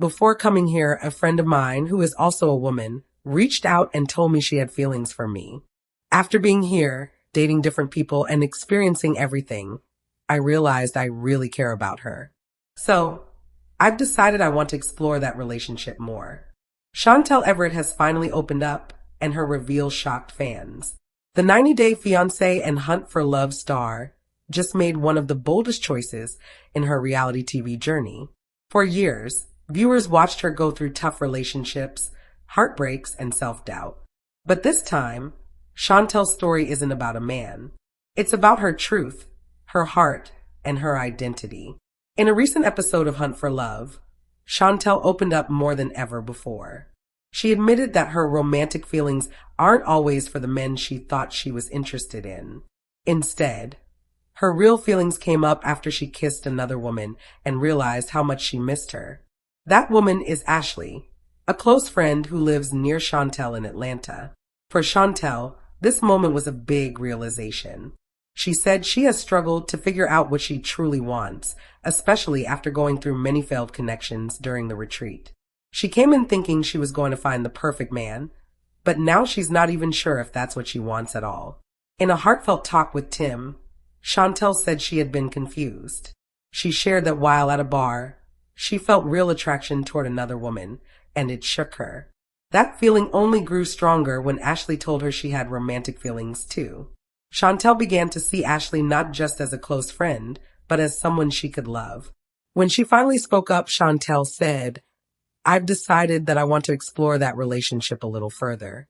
Before coming here, a friend of mine, who is also a woman, reached out and told me she had feelings for me. After being here, dating different people, and experiencing everything, I realized I really care about her. So, I've decided I want to explore that relationship more. Chantel Everett has finally opened up, and her reveal shocked fans. The 90-Day Fiancé and Hunt for Love star just made one of the boldest choices in her reality TV journey. For years, viewers watched her go through tough relationships, heartbreaks, and self-doubt. But this time, Chantel's story isn't about a man. It's about her truth, her heart, and her identity. In a recent episode of Hunt for Love, Chantel opened up more than ever before. She admitted that her romantic feelings aren't always for the men she thought she was interested in. Instead, her real feelings came up after she kissed another woman and realized how much she missed her. That woman is Ashley, a close friend who lives near Chantel in Atlanta. For Chantel, this moment was a big realization. She said she has struggled to figure out what she truly wants, especially after going through many failed connections during the retreat. She came in thinking she was going to find the perfect man, but now she's not even sure if that's what she wants at all. In a heartfelt talk with Tim, Chantel said she had been confused. She shared that while at a bar, she felt real attraction toward another woman, and it shook her. That feeling only grew stronger when Ashley told her she had romantic feelings too. Chantel began to see Ashley not just as a close friend, but as someone she could love. When she finally spoke up, Chantel said, "I've decided that I want to explore that relationship a little further."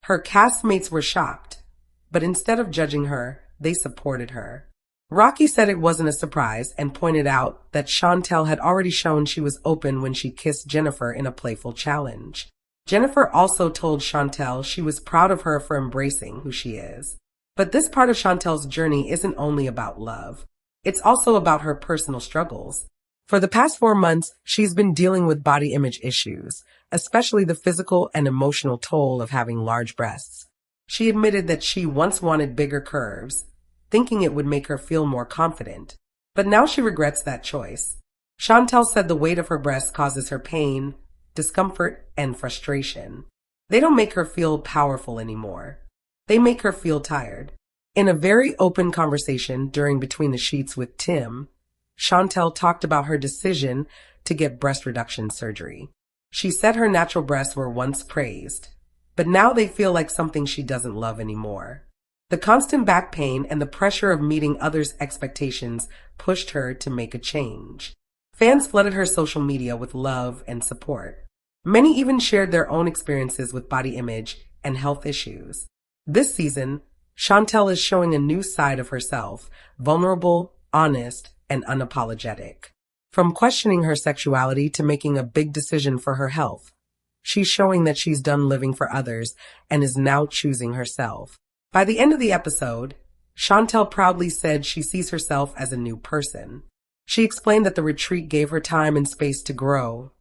Her castmates were shocked, but instead of judging her, they supported her. Rocky said it wasn't a surprise and pointed out that Chantel had already shown she was open when she kissed Jennifer in a playful challenge. Jennifer also told Chantel she was proud of her for embracing who she is. But this part of Chantel's journey isn't only about love. It's also about her personal struggles. For the past 4 months, she's been dealing with body image issues, especially the physical and emotional toll of having large breasts. She admitted that she once wanted bigger curves, thinking it would make her feel more confident. But now she regrets that choice. Chantel said the weight of her breasts causes her pain, discomfort, and frustration. They don't make her feel powerful anymore. They make her feel tired. In a very open conversation during Between the Sheets with Tim, Chantel talked about her decision to get breast reduction surgery. She said her natural breasts were once praised, but now they feel like something she doesn't love anymore. The constant back pain and the pressure of meeting others' expectations pushed her to make a change. Fans flooded her social media with love and support. Many even shared their own experiences with body image and health issues. This season, Chantel is showing a new side of herself, vulnerable, honest, and unapologetic. From questioning her sexuality to making a big decision for her health, she's showing that she's done living for others and is now choosing herself. By the end of the episode, Chantel proudly said she sees herself as a new person. She explained that the retreat gave her time and space to grow,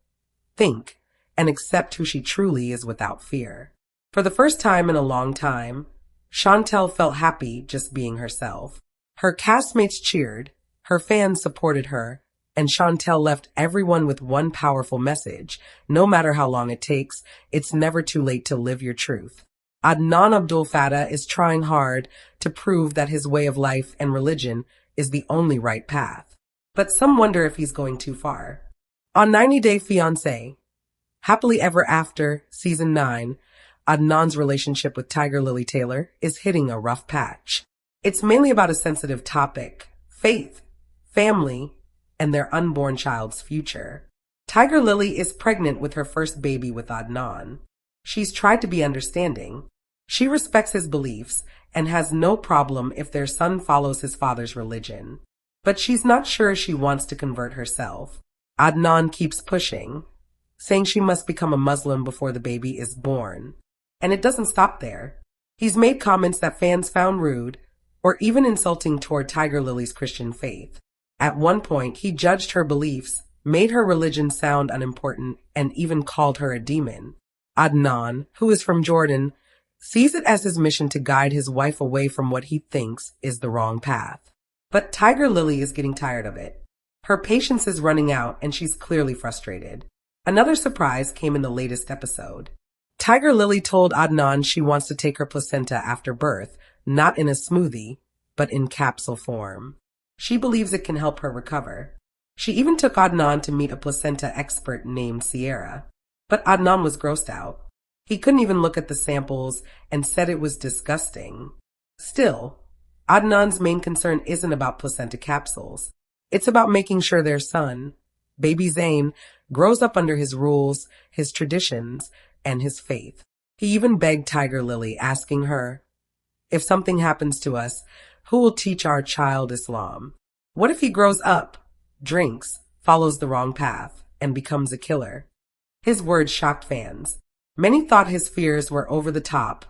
think, and accept who she truly is without fear. For the first time in a long time, Chantel felt happy just being herself. Her castmates cheered, her fans supported her, and Chantel left everyone with one powerful message. No matter how long it takes, it's never too late to live your truth. Adnan Abdul Fattah is trying hard to prove that his way of life and religion is the only right path. But some wonder if he's going too far. On 90 Day Fiancé, Happily Ever After, Season 9, Adnan's relationship with Tiger Lily Taylor is hitting a rough patch. It's mainly about a sensitive topic: faith, family, and their unborn child's future. Tiger Lily is pregnant with her first baby with Adnan. She's tried to be understanding. She respects his beliefs and has no problem if their son follows his father's religion. But she's not sure she wants to convert herself. Adnan keeps pushing, saying she must become a Muslim before the baby is born. And it doesn't stop there. He's made comments that fans found rude or even insulting toward Tiger Lily's Christian faith. At one point, he judged her beliefs, made her religion sound unimportant, and even called her a demon. Adnan, who is from Jordan, sees it as his mission to guide his wife away from what he thinks is the wrong path. But Tiger Lily is getting tired of it. Her patience is running out and she's clearly frustrated. Another surprise came in the latest episode. Tiger Lily told Adnan she wants to take her placenta after birth, not in a smoothie, but in capsule form. She believes it can help her recover. She even took Adnan to meet a placenta expert named Sierra. But Adnan was grossed out. He couldn't even look at the samples and said it was disgusting. Still, Adnan's main concern isn't about placenta capsules. It's about making sure their son, baby Zayn, grows up under his rules, his traditions, and his faith. He even begged Tiger Lily, asking her, "If something happens to us, who will teach our child Islam? What if he grows up, drinks, follows the wrong path, and becomes a killer?" His words shocked fans. Many thought his fears were over the top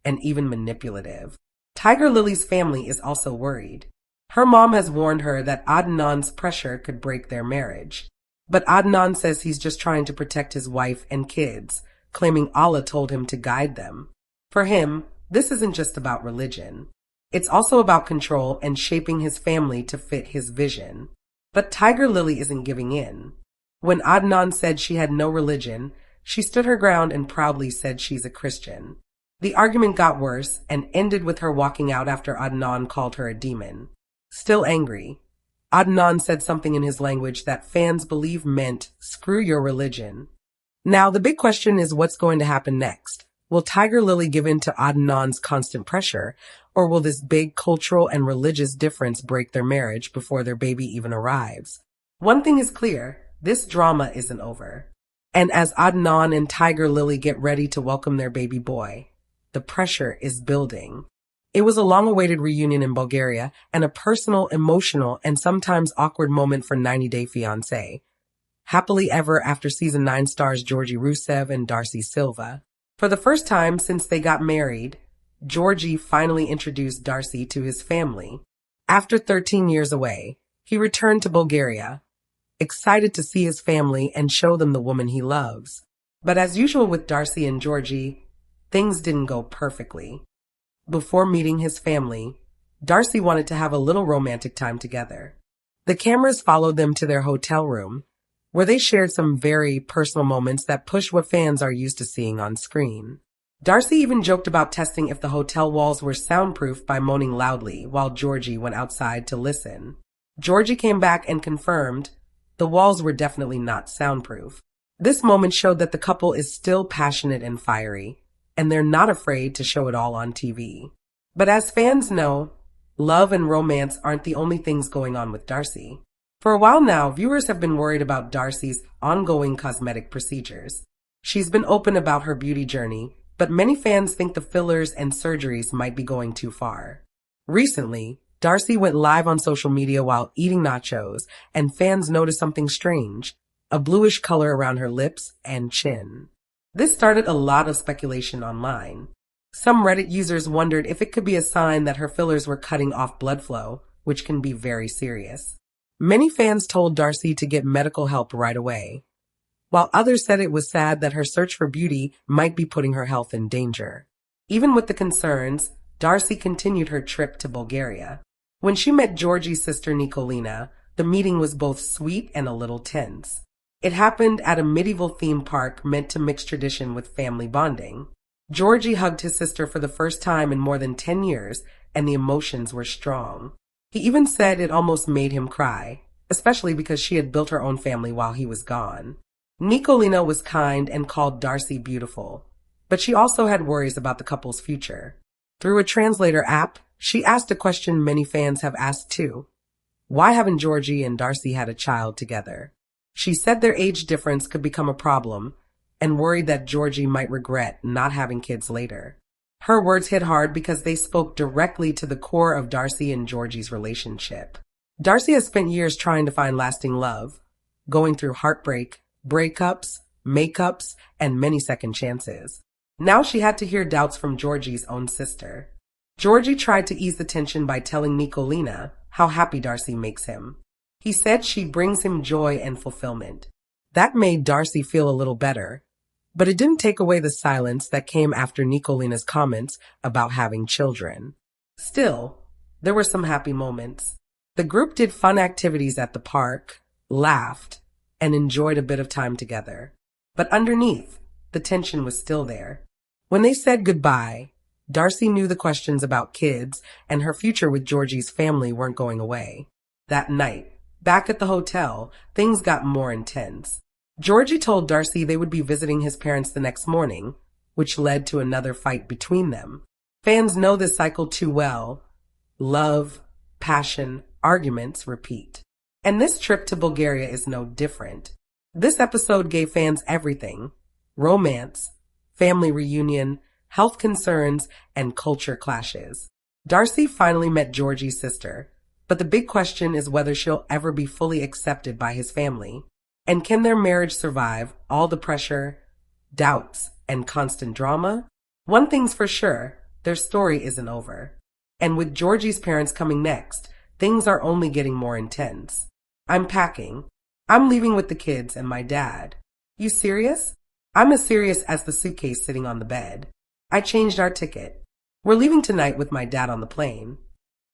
and even manipulative. Tiger Lily's family is also worried. Her mom has warned her that Adnan's pressure could break their marriage. But Adnan says he's just trying to protect his wife and kids, claiming Allah told him to guide them. For him, this isn't just about religion. It's also about control and shaping his family to fit his vision. But Tiger Lily isn't giving in. When Adnan said she had no religion, she stood her ground and proudly said she's a Christian. The argument got worse and ended with her walking out after Adnan called her a demon. Still angry, Adnan said something in his language that fans believe meant, "Screw your religion." Now, the big question is what's going to happen next. Will Tiger Lily give in to Adnan's constant pressure, or will this big cultural and religious difference break their marriage before their baby even arrives? One thing is clear, this drama isn't over. And as Adnan and Tiger Lily get ready to welcome their baby boy, the pressure is building. It was a long-awaited reunion in Bulgaria and a personal, emotional, and sometimes awkward moment for 90 Day Fiancé. Happily Ever After Season 9 stars Georgi and Darcey Silva. For the first time since they got married, Georgi finally introduced Darcey to his family. After 13 years away, he returned to Bulgaria, excited to see his family and show them the woman he loves. But as usual with Darcey and Georgi, things didn't go perfectly. Before meeting his family, Darcey wanted to have a little romantic time together. The cameras followed them to their hotel room, where they shared some very personal moments that push what fans are used to seeing on screen. Darcey even joked about testing if the hotel walls were soundproof by moaning loudly while Georgi went outside to listen. Georgi came back and confirmed the walls were definitely not soundproof. This moment showed that the couple is still passionate and fiery, and they're not afraid to show it all on TV. But as fans know, love and romance aren't the only things going on with Darcey. For a while now, viewers have been worried about Darcey's ongoing cosmetic procedures. She's been open about her beauty journey, but many fans think the fillers and surgeries might be going too far. Recently, Darcey went live on social media while eating nachos, and fans noticed something strange, a bluish color around her lips and chin. This started a lot of speculation online. Some Reddit users wondered if it could be a sign that her fillers were cutting off blood flow, which can be very serious. Many fans told Darcey to get medical help right away, while others said it was sad that her search for beauty might be putting her health in danger. Even with the concerns, Darcey continued her trip to Bulgaria. When she met Georgi's sister Nicolina, the meeting was both sweet and a little tense. It happened at a medieval theme park meant to mix tradition with family bonding. Georgi hugged his sister for the first time in more than 10 years, and the emotions were strong. He even said it almost made him cry, especially because she had built her own family while he was gone. Nicolina was kind and called Darcey beautiful, but she also had worries about the couple's future. Through a translator app, she asked a question many fans have asked too. Why haven't Georgi and Darcey had a child together? She said their age difference could become a problem and worried that Georgi might regret not having kids later. Her words hit hard because they spoke directly to the core of Darcey and Georgi's relationship. Darcey has spent years trying to find lasting love, going through heartbreak, breakups, makeups, and many second chances. Now she had to hear doubts from Georgi's own sister. Georgi tried to ease the tension by telling Nicolina how happy Darcey makes him. He said she brings him joy and fulfillment. That made Darcey feel a little better, but it didn't take away the silence that came after Nicolina's comments about having children. Still, there were some happy moments. The group did fun activities at the park, laughed, and enjoyed a bit of time together. But underneath, the tension was still there. When they said goodbye, Darcey knew the questions about kids and her future with Georgie's family weren't going away. That night, back at the hotel, things got more intense. Georgie told Darcey they would be visiting his parents the next morning, which led to another fight between them. Fans know this cycle too well. Love, passion, arguments repeat. And this trip to Bulgaria is no different. This episode gave fans everything: romance, family reunion, health concerns, and culture clashes. Darcey finally met Georgie's sister, but the big question is whether she'll ever be fully accepted by his family. And can their marriage survive all the pressure, doubts, and constant drama? One thing's for sure, their story isn't over. And with Georgie's parents coming next, things are only getting more intense. I'm packing. I'm leaving with the kids and my dad. You serious? I'm as serious as the suitcase sitting on the bed. I changed our ticket. We're leaving tonight with my dad on the plane.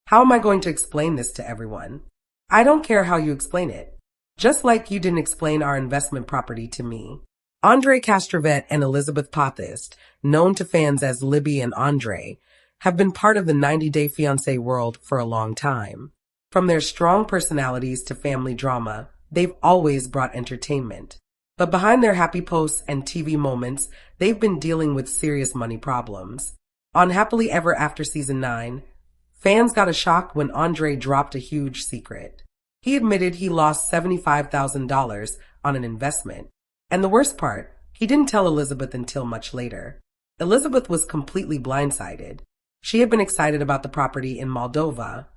How am I going to explain this to everyone? I don't care how you explain it. Just like you didn't explain our investment property to me. Andre Castrovet and Elizabeth Pothist, known to fans as Libby and Andre, have been part of the 90 Day Fiancé world for a long time. From their strong personalities to family drama, they've always brought entertainment. But behind their happy posts and TV moments, they've been dealing with serious money problems. On Happily Ever After Season 9, fans got a shock when Andre dropped a huge secret. He admitted he lost $75,000 on an investment. And the worst part, he didn't tell Elizabeth until much later. Elizabeth was completely blindsided. She had been excited about the property in Moldova,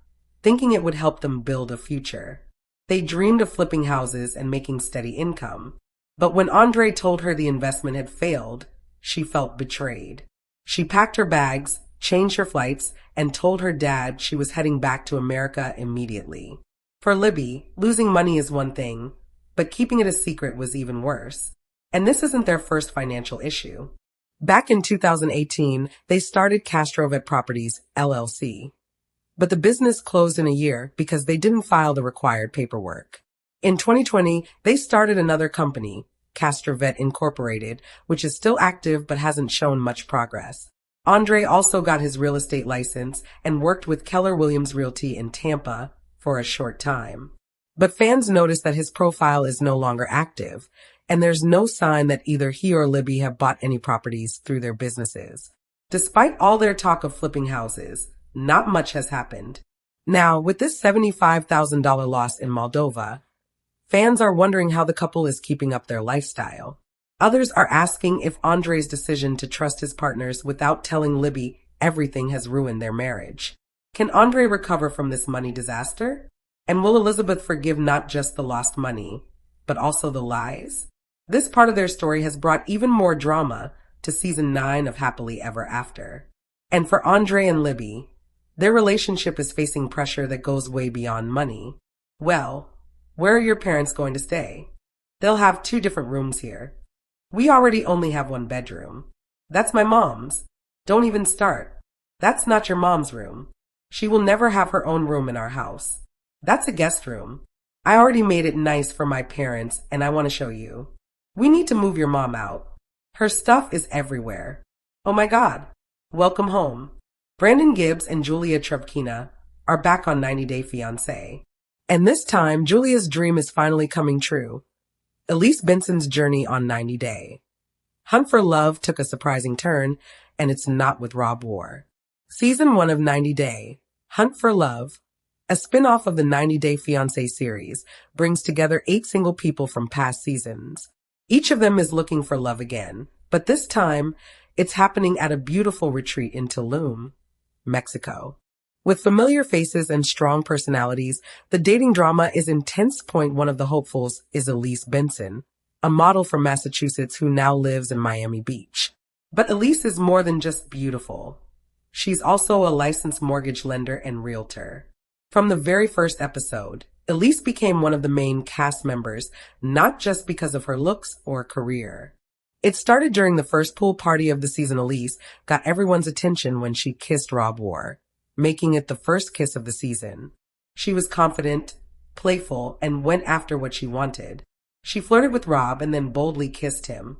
thinking it would help them build a future. They dreamed of flipping houses and making steady income. But when Andre told her the investment had failed, she felt betrayed. She packed her bags, changed her flights, and told her dad she was heading back to America immediately. For Libby, losing money is one thing, but keeping it a secret was even worse. And this isn't their first financial issue. Back in 2018, they started Castrovet Properties, LLC. But the business closed in a year because they didn't file the required paperwork. In 2020, they started another company, Castrovet Incorporated, which is still active but hasn't shown much progress. Andre also got his real estate license and worked with Keller Williams Realty in Tampa for a short time. But fans notice that his profile is no longer active, and there's no sign that either he or Libby have bought any properties through their businesses. Despite all their talk of flipping houses, not much has happened. Now, with this $75,000 loss in Moldova, fans are wondering how the couple is keeping up their lifestyle. Others are asking if Andre's decision to trust his partners without telling Libby everything has ruined their marriage. Can Andre recover from this money disaster? And will Elizabeth forgive not just the lost money, but also the lies? This part of their story has brought even more drama to season 9 of Happily Ever After. And for Andre and Libby, their relationship is facing pressure that goes way beyond money. Well, where are your parents going to stay? They'll have 2 different rooms here. We already only have 1 bedroom. That's my mom's. Don't even start. That's not your mom's room. She will never have her own room in our house. That's a guest room. I already made it nice for my parents and I want to show you. We need to move your mom out. Her stuff is everywhere. Oh my God. Welcome home. Brandon Gibbs and Julia Trubkina are back on 90 Day Fiancé. And this time, Julia's dream is finally coming true. Elise Benson's journey on 90 Day. Hunt for Love took a surprising turn, and it's not with Rob War. Season 1 of 90 Day, Hunt for Love, a spin-off of the 90 Day Fiancé series, brings together 8 single people from past seasons. Each of them is looking for love again, but this time, it's happening at a beautiful retreat in Tulum, Mexico. With familiar faces and strong personalities, the dating drama is intense. One of the hopefuls is Elise Benson, a model from Massachusetts who now lives in Miami Beach. But Elise is more than just beautiful. She's also a licensed mortgage lender and realtor. From the very first episode, Elise became one of the main cast members, not just because of her looks or career. It started during the first pool party of the season. Elise got everyone's attention when she kissed Rob War, making it the first kiss of the season. She was confident, playful, and went after what she wanted. She flirted with Rob and then boldly kissed him,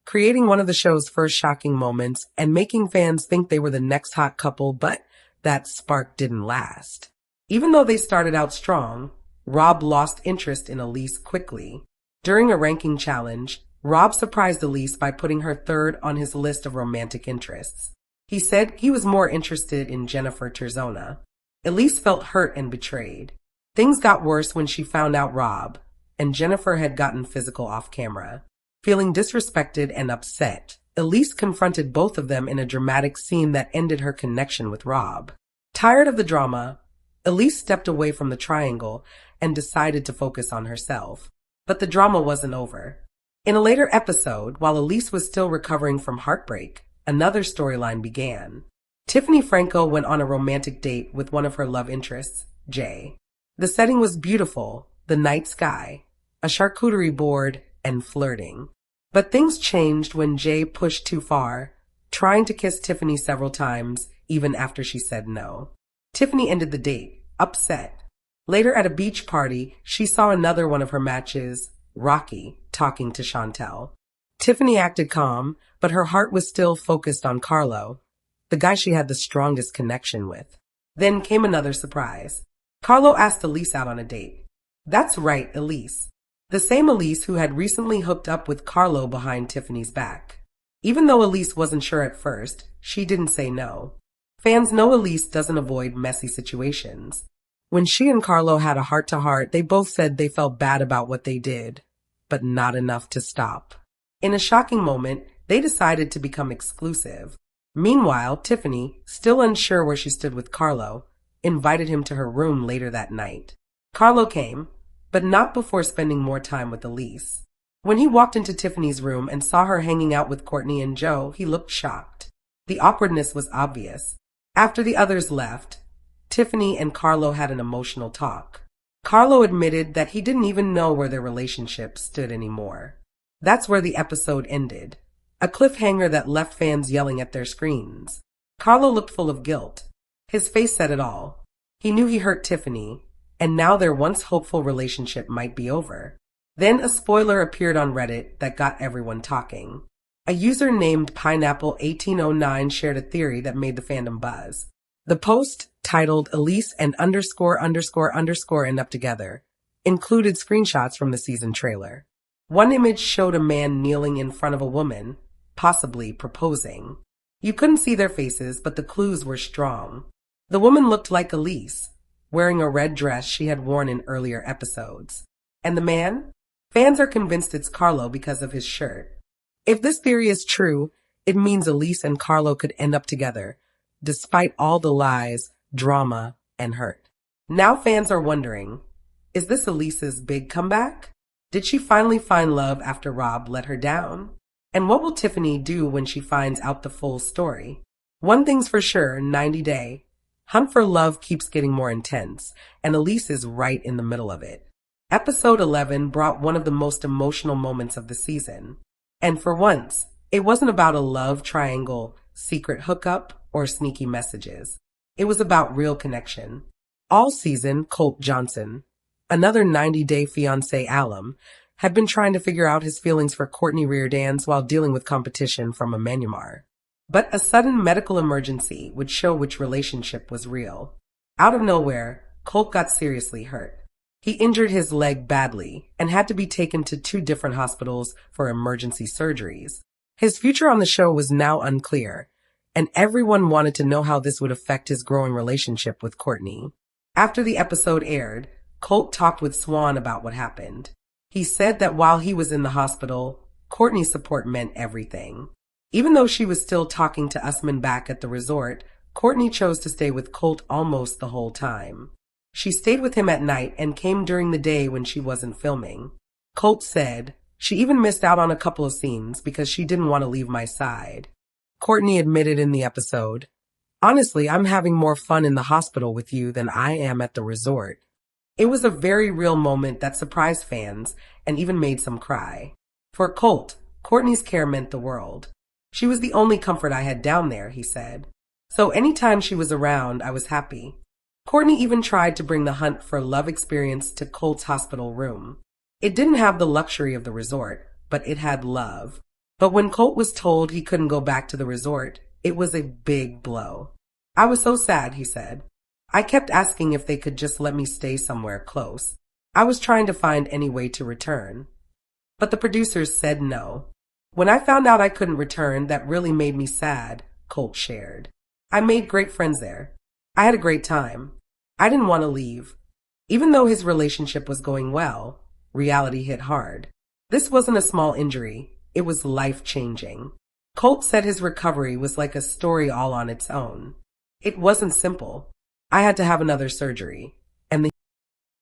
creating one of the show's first shocking moments and making fans think they were the next hot couple, but that spark didn't last. Even though they started out strong, Rob lost interest in Elise quickly. During a ranking challenge, Rob surprised Elise by putting her third on his list of romantic interests. He said he was more interested in Jennifer Terzona. Elise felt hurt and betrayed. Things got worse when she found out Rob and Jennifer had gotten physical off camera. Feeling disrespected and upset, Elise confronted both of them in a dramatic scene that ended her connection with Rob. Tired of the drama, Elise stepped away from the triangle and decided to focus on herself. But the drama wasn't over. In a later episode, while Elise was still recovering from heartbreak, another storyline began. Tiffany Franco went on a romantic date with one of her love interests, Jay. The setting was beautiful, the night sky, a charcuterie board, and flirting. But things changed when Jay pushed too far, trying to kiss Tiffany several times, even after she said no. Tiffany ended the date, upset. Later at a beach party, she saw another one of her matches, Rocky, talking to Chantel. Tiffany acted calm, but her heart was still focused on Carlo, the guy she had the strongest connection with. Then came another surprise. Carlo asked Elise out on a date. That's right, Elise. The same Elise who had recently hooked up with Carlo behind Tiffany's back. Even though Elise wasn't sure at first, she didn't say no. Fans know Elise doesn't avoid messy situations. When she and Carlo had a heart-to-heart, they both said they felt bad about what they did, but not enough to stop. In a shocking moment, they decided to become exclusive. Meanwhile, Tiffany, still unsure where she stood with Carlo, invited him to her room later that night. Carlo came, but not before spending more time with Elise. When he walked into Tiffany's room and saw her hanging out with Courtney and Joe, he looked shocked. The awkwardness was obvious. After the others left, Tiffany and Carlo had an emotional talk. Carlo admitted that he didn't even know where their relationship stood anymore. That's where the episode ended. A cliffhanger that left fans yelling at their screens. Carlo looked full of guilt. His face said it all. He knew he hurt Tiffany, and now their once hopeful relationship might be over. Then a spoiler appeared on Reddit that got everyone talking. A user named Pineapple1809 shared a theory that made the fandom buzz. The post, titled Elise and ____ end up together, included screenshots from the season trailer. One image showed a man kneeling in front of a woman, possibly proposing. You couldn't see their faces, but the clues were strong. The woman looked like Elise, wearing a red dress she had worn in earlier episodes. And the man? Fans are convinced it's Carlo because of his shirt. If this theory is true, it means Elise and Carlo could end up together, despite all the lies, drama, and hurt. Now fans are wondering, is this Elise's big comeback? Did she finally find love after Rob let her down? And what will Tiffany do when she finds out the full story? One thing's for sure, 90 Day. Hunt for Love keeps getting more intense, and Elise is right in the middle of it. Episode 11 brought one of the most emotional moments of the season. And for once, it wasn't about a love triangle, secret hookup, or sneaky messages. It was about real connection. All season, Colt Johnson, another 90 Day fiancé alum, had been trying to figure out his feelings for Courtney Reardance while dealing with competition from Emmanuel. But a sudden medical emergency would show which relationship was real. Out of nowhere, Colt got seriously hurt. He injured his leg badly and had to be taken to 2 different hospitals for emergency surgeries. His future on the show was now unclear, and everyone wanted to know how this would affect his growing relationship with Courtney. After the episode aired, Colt talked with Swan about what happened. He said that while he was in the hospital, Courtney's support meant everything. Even though she was still talking to Usman back at the resort, Courtney chose to stay with Colt almost the whole time. She stayed with him at night and came during the day when she wasn't filming. Colt said, "She even missed out on a couple of scenes because she didn't want to leave my side." Courtney admitted in the episode, "Honestly, I'm having more fun in the hospital with you than I am at the resort." It was a very real moment that surprised fans and even made some cry. For Colt, Courtney's care meant the world. "She was the only comfort I had down there," he said. "So anytime she was around, I was happy." Courtney even tried to bring the Hunt for Love experience to Colt's hospital room. It didn't have the luxury of the resort, but it had love. But when Colt was told he couldn't go back to the resort, it was a big blow. I was so sad, he said. I kept asking if they could just let me stay somewhere close. I was trying to find any way to return. But the producers said no. When I found out I couldn't return, that really made me sad, Colt shared. I made great friends there. I had a great time. I didn't want to leave. Even though his relationship was going well, reality hit hard. This wasn't a small injury. It was life-changing. Colt said his recovery was like a story all on its own. It wasn't simple. I had to have another surgery.